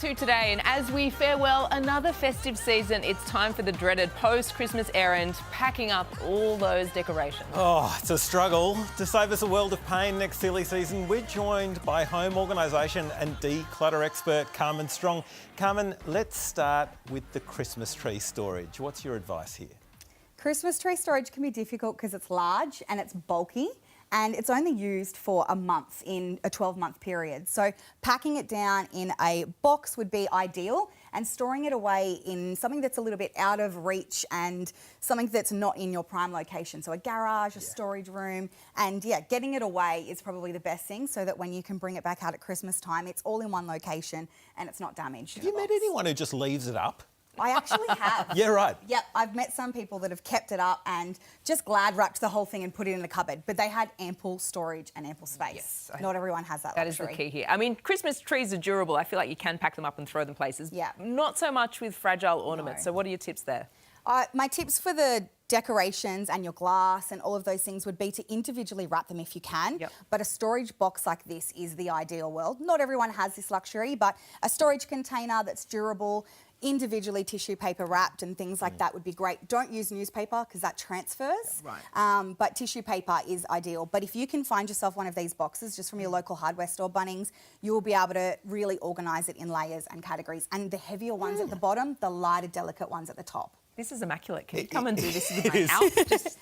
Today, and as we farewell another festive season, it's time for the dreaded post-Christmas errand, packing up all those decorations. Oh, it's a struggle. To save us a world of pain next silly season, we're joined by home organisation and declutter expert Carmen Strong. Carmen, let's start with the Christmas tree storage. What's your advice here? Christmas tree storage can be difficult because it's large and it's bulky, and it's only used for a month in a 12-month period. So packing it down in a box would be ideal, and storing it away in something that's a little bit out of reach and something that's not in your prime location. So a garage, a storage room, and getting it away is probably the best thing so that when you can bring it back out at Christmas time, it's all in one location and it's not damaged. Have you met anyone who just leaves it up? I actually have. Yeah, right. Yep, I've met some people that have kept it up and just glad wrapped the whole thing and put it in a cupboard, but they had ample storage and ample space. Yes, not everyone has that That is luxury. the key here. I mean, Christmas trees are durable. I feel like you can pack them up and throw them places. Yeah. Not so much with fragile ornaments. No. So what are your tips there? My tips for the decorations and your glass and all of those things would be to individually wrap them if you can. Yep. But a storage box like this is the ideal world. Not everyone has this luxury, but a storage container that's durable, individually tissue paper wrapped and things like that would be great. Don't use newspaper because that transfers. Right. But tissue paper is ideal. But if you can find yourself one of these boxes just from your local hardware store, Bunnings, you will be able to really organise it in layers and categories. And the heavier ones at the bottom, the lighter, delicate ones at the top. This is immaculate. Can you come and do this with It my is. house? Just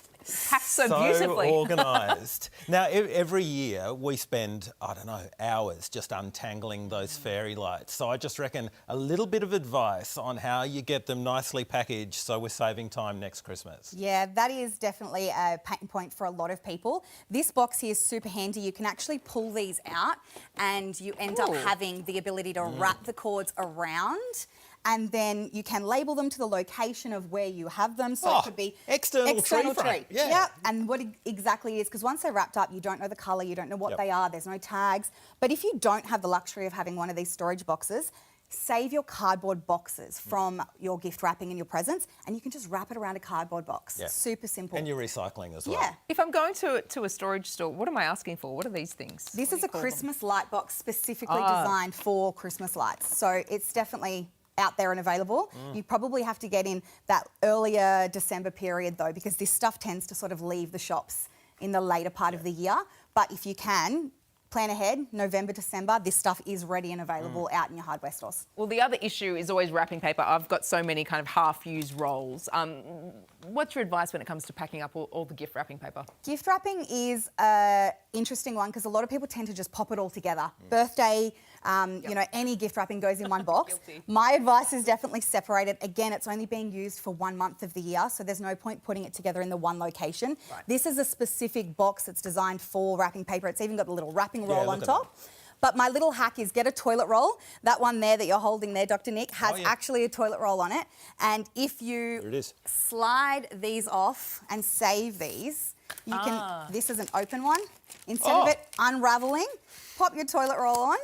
packed so beautifully. organised. Now, every year we spend, I don't know, hours just untangling those fairy lights. So I just reckon a little bit of advice on how you get them nicely packaged so we're saving time next Christmas. Yeah, that is definitely a pain point for a lot of people. This box here is super handy. You can actually pull these out and you end up having the ability to wrap the cords around, and then you can label them to the location of where you have them. So it could be external tree frame. Yeah. Yep. And what exactly it is, because once they're wrapped up, you don't know the colour, you don't know what they are, there's no tags. But if you don't have the luxury of having one of these storage boxes, save your cardboard boxes from your gift wrapping and your presents, and you can just wrap it around a cardboard box. Yeah. Super simple. And your recycling as well. Yeah. If I'm going to a storage store, what am I asking for? What are these things? This What is do a you call them? Christmas light box specifically designed for Christmas lights. So it's definitely out there and available. You probably have to get in that earlier December period though, because this stuff tends to sort of leave the shops in the later part of the year. But if you can, plan ahead, November, December, this stuff is ready and available out in your hardware stores. Well, the other issue is always wrapping paper. I've got so many kind of half-used rolls. What's your advice when it comes to packing up all the gift wrapping paper? Gift wrapping is an interesting one because a lot of people tend to just pop it all together. Birthday, you know, any gift wrapping goes in one box. Guilty. My advice is definitely separate it. Again, it's only being used for 1 month of the year, so there's no point putting it together in the one location. Right. This is a specific box that's designed for wrapping paper. It's even got a little wrapping roll on look at top. But my little hack is get a toilet roll. That one there that you're holding there, Dr. Nick, has actually a toilet roll on it. And if you There it is. slide these off and save these, you can, this is an open one. Instead of it unravelling, pop your toilet roll on.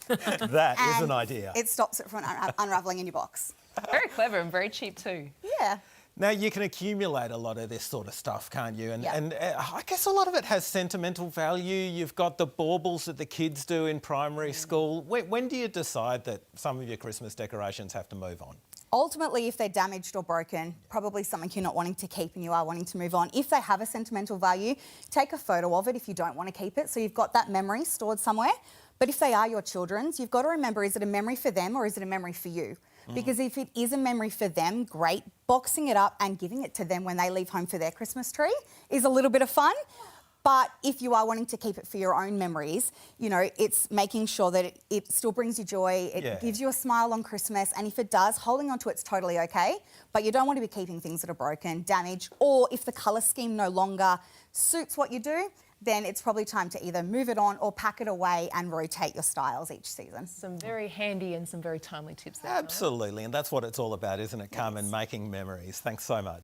That is and an idea. It stops it from unravelling in your box. Very clever and very cheap too. Yeah. Now, you can accumulate a lot of this sort of stuff, can't you? And, Yeah. and I guess a lot of it has sentimental value. You've got the baubles that the kids do in primary school. When do you decide that some of your Christmas decorations have to move on? Ultimately, if they're damaged or broken, probably something you're not wanting to keep and you are wanting to move on. If they have a sentimental value, take a photo of it if you don't want to keep it, so you've got that memory stored somewhere. But if they are your children's, you've got to remember, is it a memory for them or is it a memory for you? Because if it is a memory for them, great. Boxing it up and giving it to them when they leave home for their Christmas tree is a little bit of fun. But if you are wanting to keep it for your own memories, you know, it's making sure that it still brings you joy, it gives you a smile on Christmas, and if it does, holding on to it's totally okay. But you don't want to be keeping things that are broken, damaged, or if the colour scheme no longer suits what you do, then it's probably time to either move it on or pack it away and rotate your styles each season. Some very handy and some very timely tips there. Absolutely, and that's what it's all about, isn't it, Carmen? Making memories. Thanks so much.